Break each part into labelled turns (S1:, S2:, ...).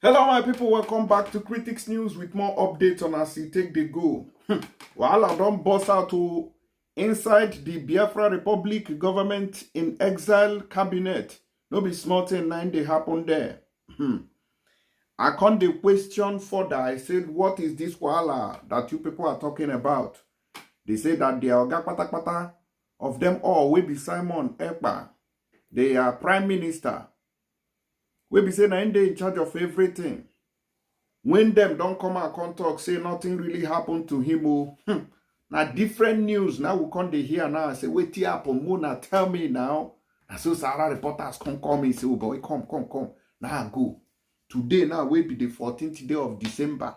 S1: Hello my people, welcome back to Critics News with more updates on as e take the go. Wahala don burst out to inside the Biafra Republic government in exile cabinet. No be small thing na dey happen there. I can't dey question further. I said, what is this wahala that you people are talking about? They say that the oga patapata of them all will be Simon Ekpa. They are prime minister. We be say na him dey in charge of everything. When them don't come out and talk, say nothing really happened to him. Now different news. Now we come dey hear now. I say, wait here happen. Mona tell me now. And so Sarah reporters come call me. Say, oh boy, come. Now I go. Today now will be the 14th day of December.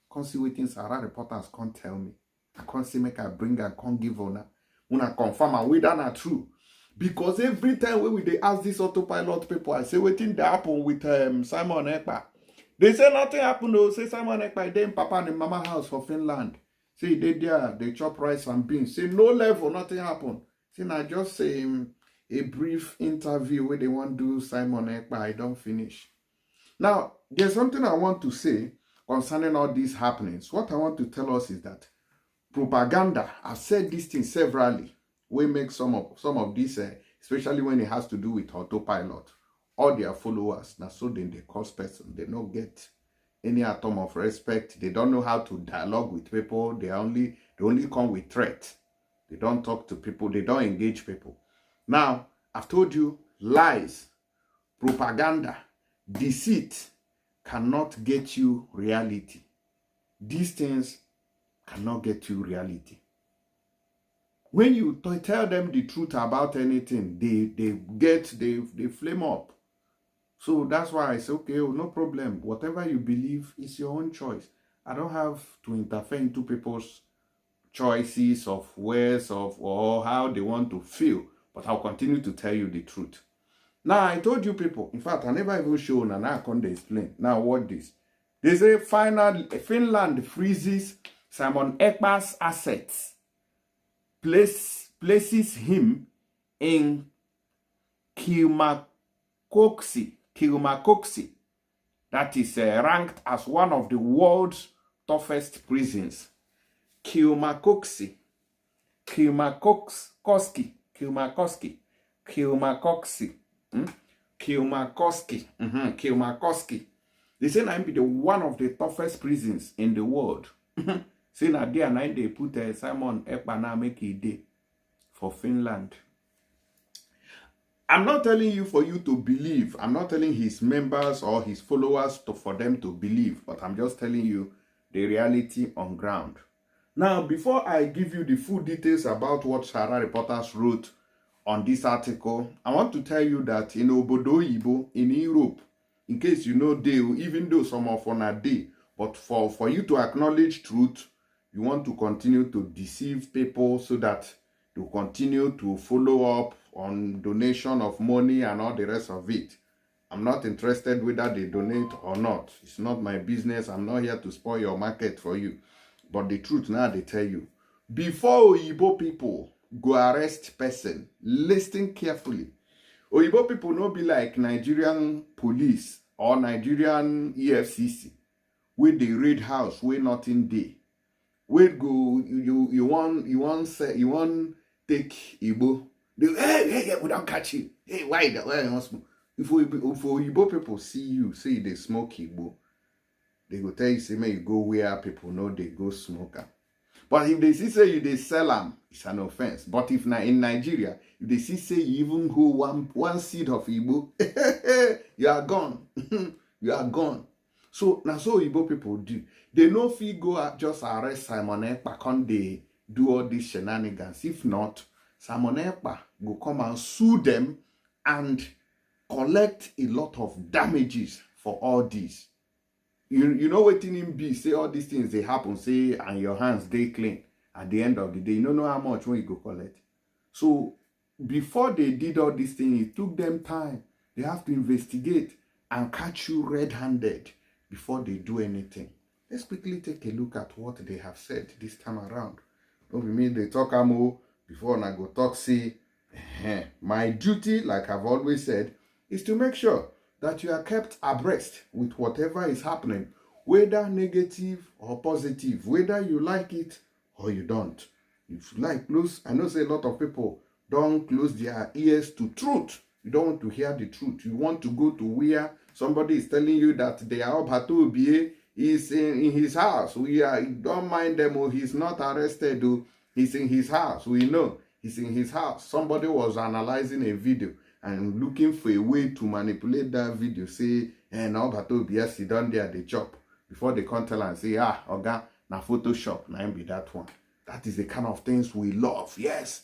S1: Come see waiting Sarah reporters can't tell me. I can't say make I bring and can't give on. Una confirm and whether not true. Because every time when they ask this autopilot people, I say waiting that happen with Simon Ekpa. They say nothing happened though. Say Simon Ekpa dey in papa and mama house for Finland. Say they there, they chop rice and beans. Say no level, nothing happened. Say now just say a brief interview where they want to do Simon Ekpa. I don't finish. Now, there's something I want to say concerning all these happenings. What I want to tell us is that propaganda, I've said this thing severally, we make some of this, especially when it has to do with autopilot. All their followers, now so then they cause person. They don't get any atom of respect. They don't know how to dialogue with people. They only come with threat. They don't talk to people. They don't engage people. Now, I've told you, lies, propaganda, deceit cannot get you reality. These things cannot get you reality. When you tell them the truth about anything, they flame up. So that's why I say, okay, no problem. Whatever you believe is your own choice. I don't have to interfere into people's choices of ways of or how they want to feel. But I'll continue to tell you the truth. Now, I told you people, in fact, I never even shown and I can't explain. Now, what this? They say Finland freezes Simon Ekpa's assets, places him in Kylmäkoski. That is ranked as one of the world's toughest prisons. Kylmäkoski. They say that be the one of the toughest prisons in the world. Say that there and they put Simon Ekpa now make a day for Finland. I'm not telling you for you to believe. I'm not telling his members or his followers for them to believe. But I'm just telling you the reality on ground. Now, before I give you the full details about what Sarah reporters wrote on this article, I want to tell you that in Obodo Ibo, in Europe, in case you know they, even though some of on a day, but for you to acknowledge truth, you want to continue to deceive people so that you continue to follow up on donation of money and all the rest of it. I'm not interested whether they donate or not. It's not my business. I'm not here to spoil your market for you. But the truth now they tell you. Before Oyibo people go arrest person, listen carefully. Oyibo people no be like Nigerian police or Nigerian EFCC. Where they raid house, where nothing dey. Where go you want take Igbo. They hey, we don't catch you. Hey, why the if Igbo people see you, say they smoke Igbo, they go tell you, say, may you go where people know they go smoke am. But if they see say you they sell them, it's an offense. But if na in Nigeria, if they see say you even go one seed of Igbo, you are gone. You are gone. So now so Igbo people do. They no fit go just arrest Simon Ekpa and they do all these shenanigans. If not, Simon Ekpa go come and sue them and collect a lot of damages for all this. You know what in be say all these things they happen, say and your hands they clean at the end of the day. You don't know how much when you go collect. So before they did all these things, it took them time. They have to investigate and catch you red-handed before they do anything. Let's quickly take a look at what they have said this time around. Don't be me they talk amo before I go talk say my duty, like I've always said, is to make sure that you are kept abreast with whatever is happening, whether negative or positive, whether you like it or you don't. If you like close, I know say a lot of people don't close their ears to truth. You don't want to hear the truth. You want to go to where somebody is telling you that they are Obie is in his house. Don't mind them, or he's not arrested, or he's in his house. We know he's in his house. Somebody was analyzing a video and looking for a way to manipulate that video. Say, now Obie sit down there, they chop. Before they come tell and say, Oga, na Photoshop, na be that one. That is the kind of things we love. Yes,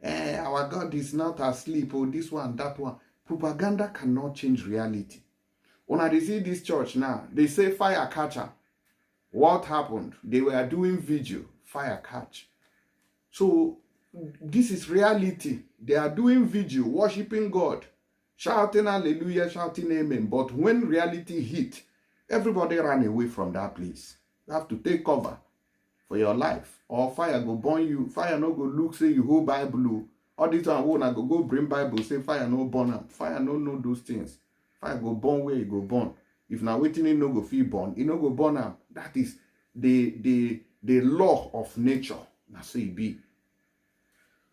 S1: our God is not asleep, or this one, that one. Propaganda cannot change reality. When they see this church now, they say fire catcher. What happened? They were doing video, fire catch. So this is reality. They are doing video, worshiping God, shouting hallelujah, shouting amen. But when reality hit, everybody ran away from that place. You have to take cover for your life, or fire go burn you. Fire no go look, say you hold Bible. All this time, when I go bring Bible, say fire no burn am. Fire no know those things. Fire go burn where you go burn. If now waiting, it no go feel burn. It no go burn am. That is the law of nature. That's so it be.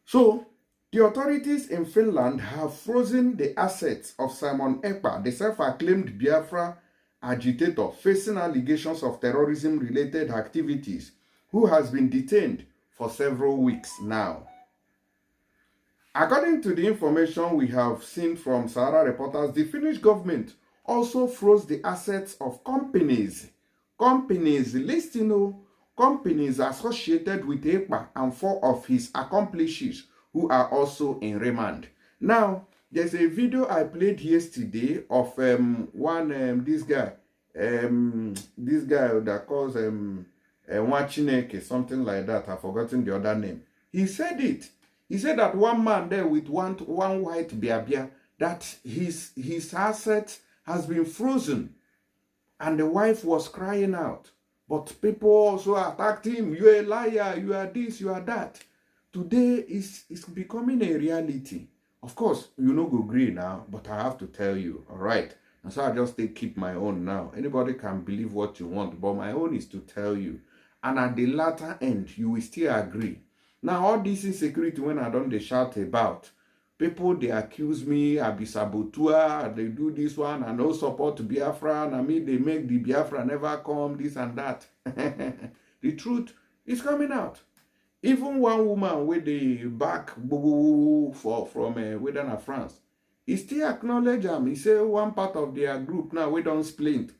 S1: So the authorities in Finland have frozen the assets of Simon Ekpa, the self-acclaimed Biafra agitator facing allegations of terrorism-related activities, who has been detained for several weeks now. According to the information we have seen from Sahara reporters, the Finnish government also froze the assets of companies associated with Ekpa and 4 of his accomplices who are also in remand. Now, there's a video I played yesterday of this guy that calls Wachineke, something like that. I've forgotten the other name. He said it. He said that one man there with one white biabia, that his asset has been frozen, and the wife was crying out. But people also attacked him. You are a liar. You are this. You are that. Today is becoming a reality. Of course, you no go agree now, but I have to tell you, all right? And so I just keep my own now. Anybody can believe what you want, but my own is to tell you. And at the latter end, you will still agree. Now, all this insecurity, when I don't shout about, people, they accuse me, I be saboteur, they do this one, I no support Biafra, and I mean, they make the Biafra never come, this and that. The truth is coming out. Even one woman with the back from France, he still acknowledge them. He say one part of their group now, we don't split,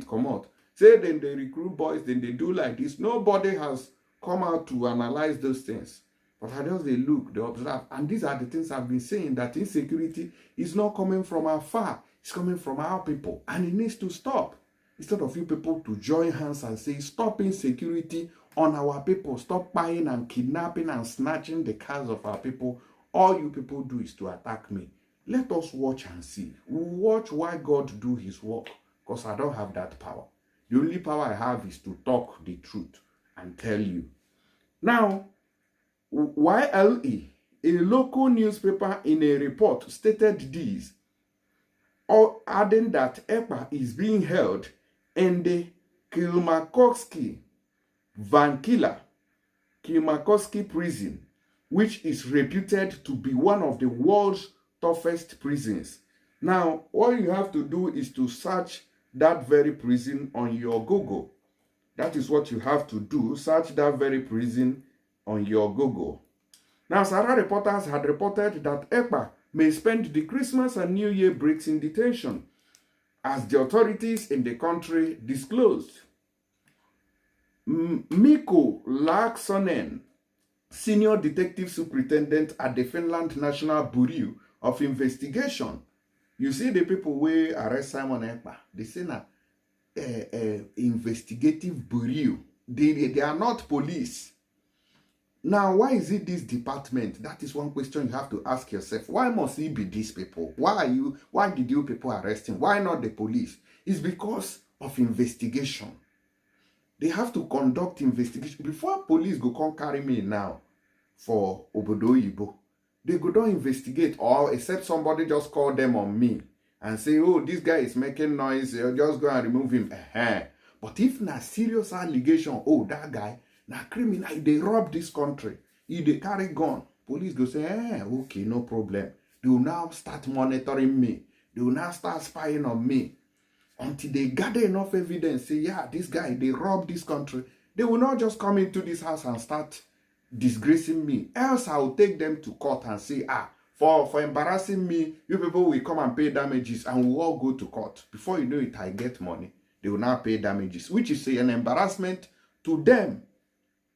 S1: come out. Say then they recruit boys, then they do like this. Nobody has come out to analyze those things. But I just they look, they observe. And these are the things I've been saying, that insecurity is not coming from afar. It's coming from our people. And it needs to stop. Instead of you people to join hands and say, stop insecurity on our people. Stop buying and kidnapping and snatching the cars of our people. All you people do is to attack me. Let us watch and see. Watch why God do his work. Because I don't have that power. The only power I have is to talk the truth and tell you. Now, YLE, a local newspaper in a report, stated this, adding that Ekpa is being held in the Kylmäkoski prison, which is reputed to be one of the world's toughest prisons. Now, all you have to do is to search that very prison on your Google. That is what you have to do. Search that very prison on your Google. Now, Sahara reporters had reported that Ekpa may spend the Christmas and New Year breaks in detention, as the authorities in the country disclosed. Mikko Laaksonen, senior detective superintendent at the Finland National Bureau of Investigation. You see the people who arrest Simon Ekpa, they say na investigative bureau. They are not police. Now, why is it this department? That is one question you have to ask yourself. Why must it be these people? Why did you people arrest him? Why not the police? It's because of investigation. They have to conduct investigation. Before police go come carry me now for Obodo Ibo, they go don't investigate, or except somebody just call them on me and say, oh, this guy is making noise, just go and remove him. But if na serious allegation, oh, that guy, na criminal, they rob this country, if they carry gun, police go say, okay, no problem. They will now start monitoring me. They will now start spying on me. Until they gather enough evidence, say, yeah, this guy, they robbed this country. They will not just come into this house and start disgracing me. Else I will take them to court and say, for embarrassing me, you people will come and pay damages and we'll all go to court. Before you know it, I get money. They will now pay damages, which is an embarrassment to them.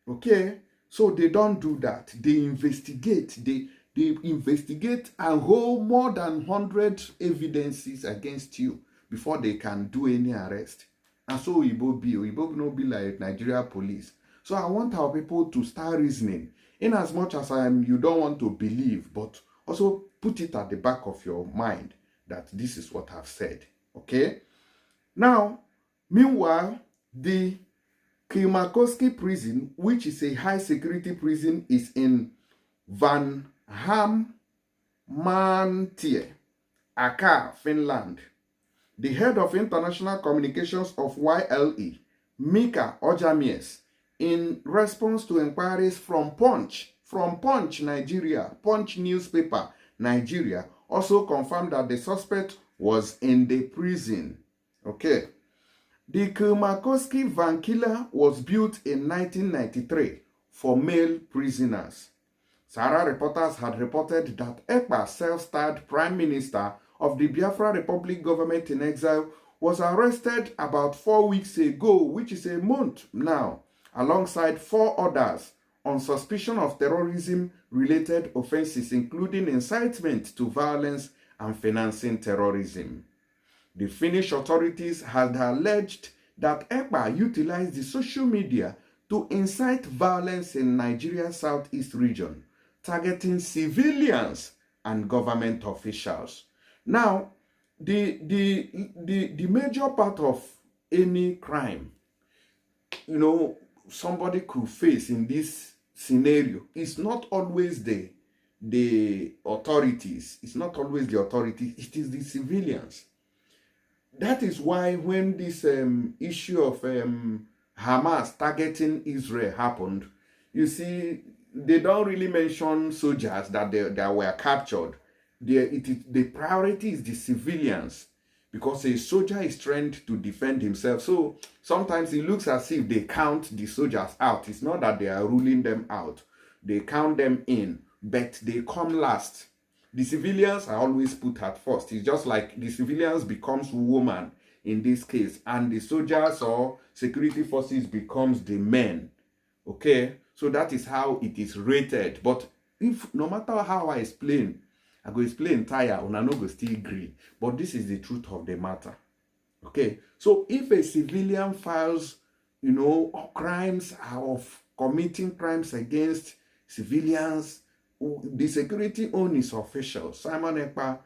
S1: Okay? So they don't do that. They investigate. They investigate and hold more than 100 evidences against you before they can do any arrest. And so Igbo no be like Nigeria police. So I want our people to start reasoning. In as much as you don't want to believe, but also put it at the back of your mind that this is what I've said. Okay? Now, meanwhile, the Kylmäkoski prison, which is a high security prison, is in Van Hammantie, Ekpa, Finland. The head of international communications of YLE, Mika Ojamies, in response to inquiries from Punch, Nigeria, Punch newspaper, Nigeria, also confirmed that the suspect was in the prison. Okay. The Kylmäkoski Vankila was built in 1993 for male prisoners. Sahara reporters had reported that Ekpa, self-styled prime minister of the Biafra Republic government in exile, was arrested about 4 weeks ago, which is a month now, alongside 4 others on suspicion of terrorism-related offenses, including incitement to violence and financing terrorism. The Finnish authorities had alleged that Ekpa utilized the social media to incite violence in Nigeria's southeast region, targeting civilians and government officials. Now, the major part of any crime, somebody could face in this scenario is not always the authorities. It's not always the authorities. It is the civilians. That is why when this issue of Hamas targeting Israel happened, you see, they don't really mention soldiers that were captured. The priority is the civilians, because a soldier is trained to defend himself. So sometimes it looks as if they count the soldiers out. It's not that they are ruling them out. They count them in, but they come last. The civilians are always put at first. It's just like the civilians becomes woman in this case, and the soldiers or security forces becomes the men. Okay? So that is how it is rated. But if no matter how I explain, I go explain tire, una no go still agree. But this is the truth of the matter. Okay? So if a civilian files, crimes of committing crimes against civilians, the security own is official. Simon Ekpa,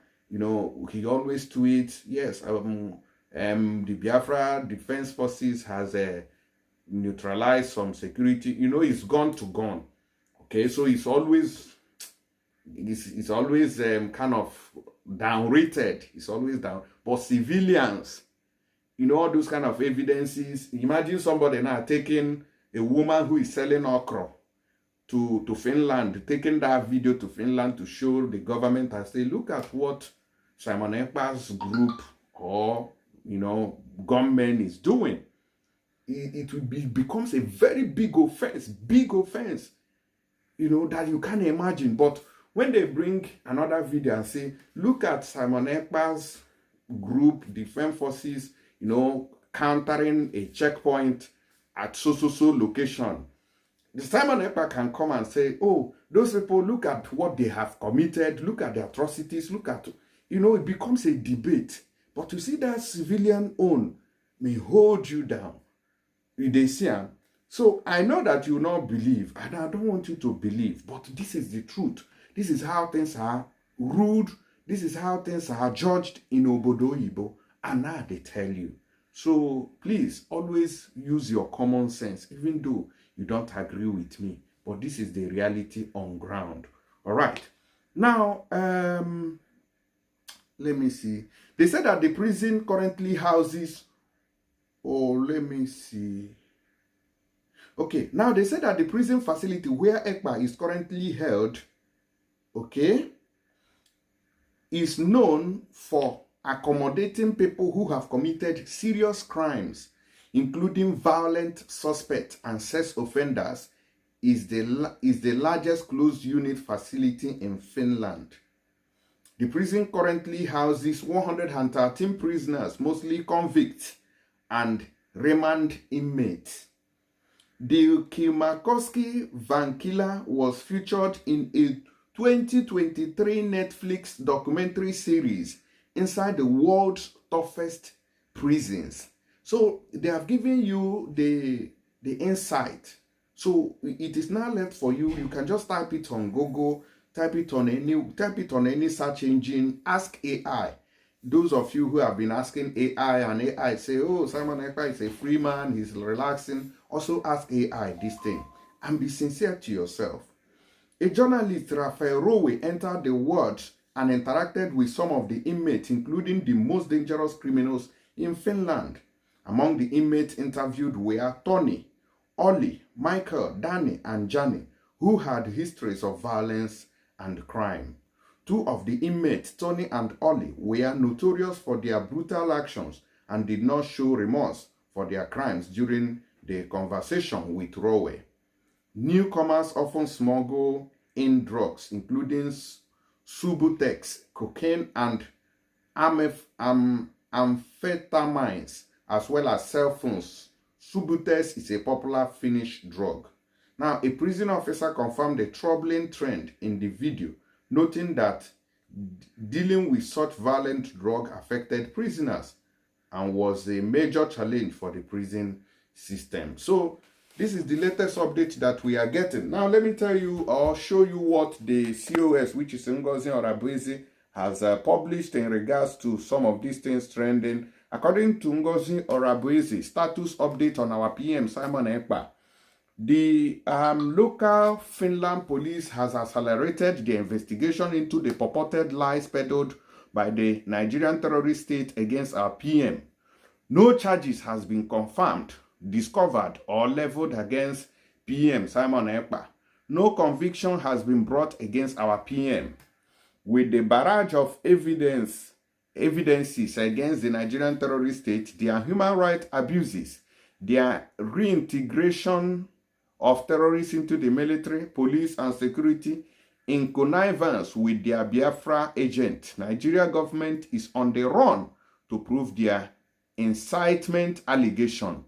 S1: he always tweets, yes, the Biafra Defense Forces has neutralized some security. It's gun to gun. Okay, so it's always kind of down-rated. It's always down. But civilians, all those kind of evidences. Imagine somebody now taking a woman who is selling okra to Finland, taking that video to Finland to show the government and say, look at what Simon Ekpa's group or, gunmen is doing. It becomes a very big offense, that you can't imagine. But when they bring another video and say, look at Simon Ekpa's group, defense forces, countering a checkpoint at so location, the Simon Ekpa can come and say, oh, those people, look at what they have committed, look at the atrocities, look at, it becomes a debate. But you see that civilian own may hold you down. They see. So I know that you will not believe, and I don't want you to believe, but this is the truth. This is how things are ruled. This is how things are judged in Obodo Igbo, and now they tell you. So please always use your common sense, even though you don't agree with me. But this is the reality on ground. All right. Now, let me see. They said that the prison currently houses, oh, let me see. Okay, now they said that the prison facility where Ekpa is currently held, okay, is known for accommodating people who have committed serious crimes, including violent suspects and sex offenders, is the largest closed unit facility in Finland. The prison currently houses 113 prisoners, mostly convicts and remand inmates. The Kylmäkoski van killer was featured in a 2023 Netflix documentary series inside the world's toughest prisons. So they have given you the insight. So it is now left for you. You can just type it on Google, type it on any search engine, ask AI. Those of you who have been asking AI and AI say, oh, Simon Ekpa is a free man, he's relaxing. Also ask AI this thing and be sincere to yourself. A journalist, Raphael Rowe, entered the ward and interacted with some of the inmates, including the most dangerous criminals in Finland. Among the inmates interviewed were Tony, Ollie, Michael, Danny, and Johnny, who had histories of violence and crime. Two of the inmates, Tony and Ollie, were notorious for their brutal actions and did not show remorse for their crimes during the conversation with Rowe. Newcomers often smuggle in drugs, including Subutex, cocaine, and amphetamines, as well as cell phones. Subutex is a popular Finnish drug. Now, a prison officer confirmed a troubling trend in the video, noting that dealing with such violent drug affected prisoners and was a major challenge for the prison system. So this is the latest update that we are getting. Now let me tell you or show you what the COS, which is Ngozi Orabueze, has published in regards to some of these things trending. According to Ngozi Orabueze, status update on our PM Simon Ekpa. The local Finland police has accelerated the investigation into the purported lies peddled by the Nigerian terrorist state against our PM. No charges has been confirmed, discovered, or leveled against PM Simon Ekpa. No conviction has been brought against our PM. With the barrage of evidences against the Nigerian terrorist state, their human rights abuses, their reintegration of terrorists into the military, police, and security in connivance with their Biafra agent, Nigeria government is on the run to prove their incitement allegation.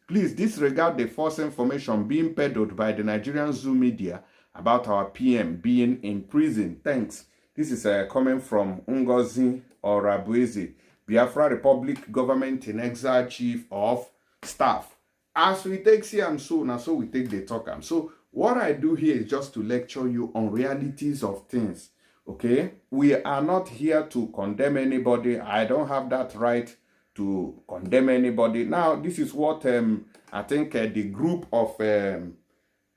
S1: Please disregard the false information being peddled by the Nigerian Zoo media about our PM being in prison. Thanks. This is a comment from Ngozi Orabueze, Biafra Republic Government in Exile Chief of Staff. As we take CM so now, so we take the talk. So what I do here is just to lecture you on realities of things. Okay, we are not here to condemn anybody. I don't have that right to condemn anybody. Now, this is what I think the group of the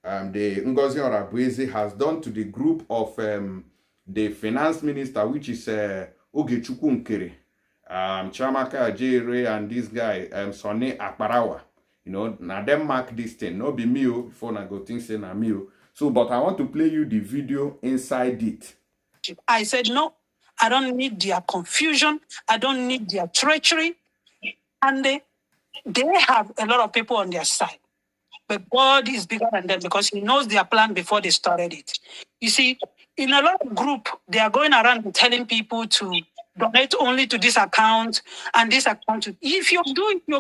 S1: Ngozi Orabueze has done to the group of the finance minister, which is Ogechukwu Nkere, Chiamaka Ajere, and this guy Sonny Akparawa. You know, now them mark this thing, not be me before I go think say na me. So, but I want to play you the video inside it.
S2: I said, no, I don't need their confusion. I don't need their treachery. And they have a lot of people on their side. But God is bigger than them because he knows their plan before they started it. You see, in a lot of group, they are going around telling people to donate only to this account and this account. If you're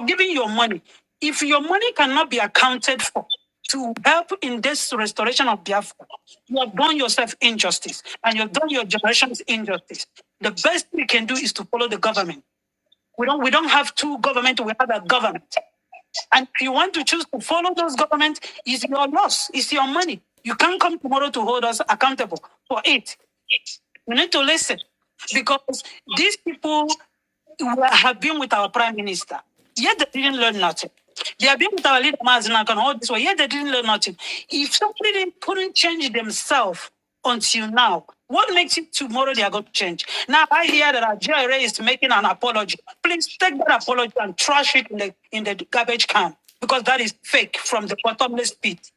S2: giving your money, if your money cannot be accounted for to help in this restoration of Biafra, you have done yourself injustice and you've done your generations injustice. The best we can do is to follow the government. We don't have two governments, we have a government. And if you want to choose to follow those governments, it's your loss, it's your money. You can't come tomorrow to hold us accountable for it. We need to listen because these people have been with our prime minister, yet they didn't learn nothing. They have been with our leader, Mazinak, and all this way, yet they didn't learn nothing. If somebody couldn't change themselves until now, What makes it tomorrow they are going to change? Now I hear that Algeria is making an apology. Please take that apology and trash it in the garbage can, because that is fake from the bottomless pit.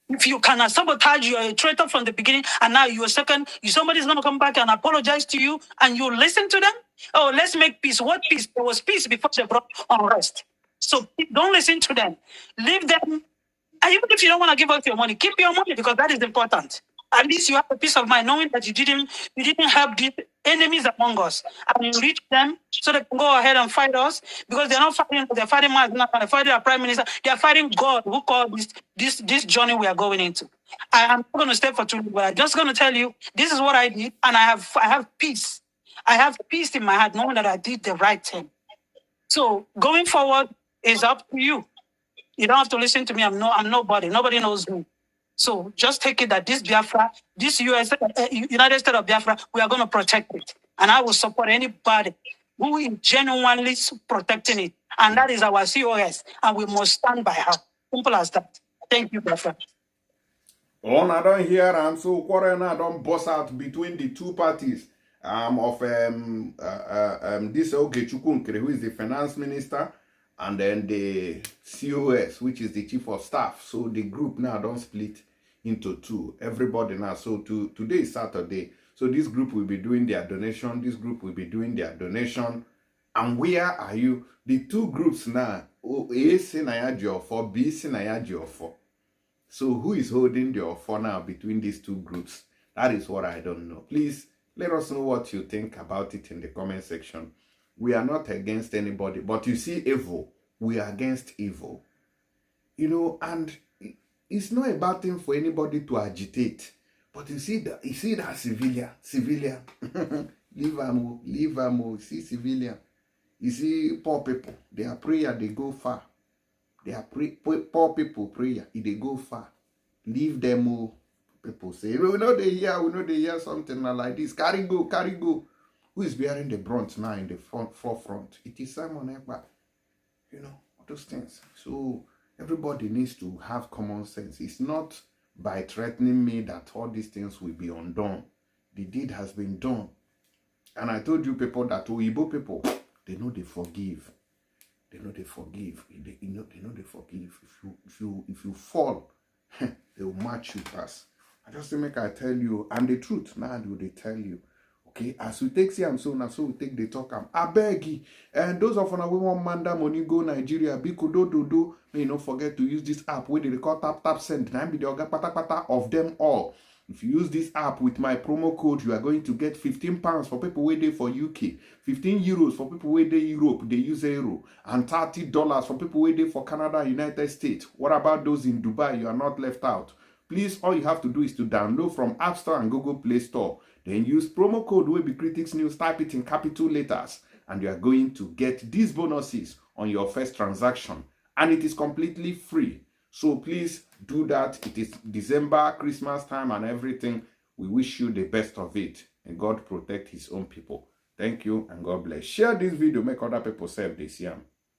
S2: If you can sabotage, you're a traitor from the beginning, and now you're second, somebody's going to come back and apologize to you, and you listen to them? Oh, let's make peace. What peace? There was peace before they brought unrest. So don't listen to them. Leave them. And even if you don't want to give up your money, keep your money, because that is important. At least you have a peace of mind knowing that you didn't help the enemies among us, and you reach them so they can go ahead and fight us, because they're not fighting. They're fighting they're fighting our prime minister. They're fighting God, who called this journey we are going into. I'm not going to stay for too long, but I'm just going to tell you this is what I did, and I have peace. I have peace in my heart, knowing that I did the right thing. So going forward is up to you. You don't have to listen to me. I'm nobody. Nobody knows me. So just take it that this Biafra, this United States of Biafra, we are going to protect it. And I will support anybody who is genuinely protecting it. And that is our COS. And we must stand by her. Simple as that. Thank you, Biafra.
S1: Oh, I don't hear and so quarrel now don't bust out between the two parties of this Ogechukwu, who is the finance minister, and then the COS, which is the chief of staff. So the group now don't split into two. Everybody now. So today is Saturday. So this group will be doing their donation. This group will be doing their donation. And where are you? The two groups now, A Sinayaji for B Sinayaji for. So who is holding the offer now between these two groups? That is what I don't know. Please let us know what you think about it in the comment section. We are not against anybody, but you see evil, we are against evil. You know, and it's not a bad thing for anybody to agitate. But you see that civilian. leave them, see civilian. You see poor people, their prayer, they go far. They are poor people prayer, they go far. Leave them. People say, we know they hear something like this. Carry go. Who is bearing the brunt now in the forefront? It is Simon Ekpa. You know, those things. So everybody needs to have common sense. It's not by threatening me that all these things will be undone. The deed has been done. And I told you people that Oyibo people, they know they forgive. They know they forgive. They know they forgive. If you fall, they will match you pass. I just make I tell you, and the truth now do they tell you. Okay, as we take see so now, so we take the talk. I beg you, and those of you we want manda money go Nigeria, do may not forget to use this app where they record tap send. Now be the orga pata of them all. If you use this app with my promo code, you are going to get £15 for people where they for UK, 15 euros for people where they Europe, they use euro, and $30 for people where they for Canada, United States. What about those in Dubai? You are not left out. Please, all you have to do is to download from App Store and Google Play Store. Then use promo code WeBe Critics News, type it in capital letters, and you are going to get these bonuses on your first transaction. And it is completely free. So please do that. It is December, Christmas time and everything. We wish you the best of it. And God protect his own people. Thank you and God bless. Share this video. Make other people serve this.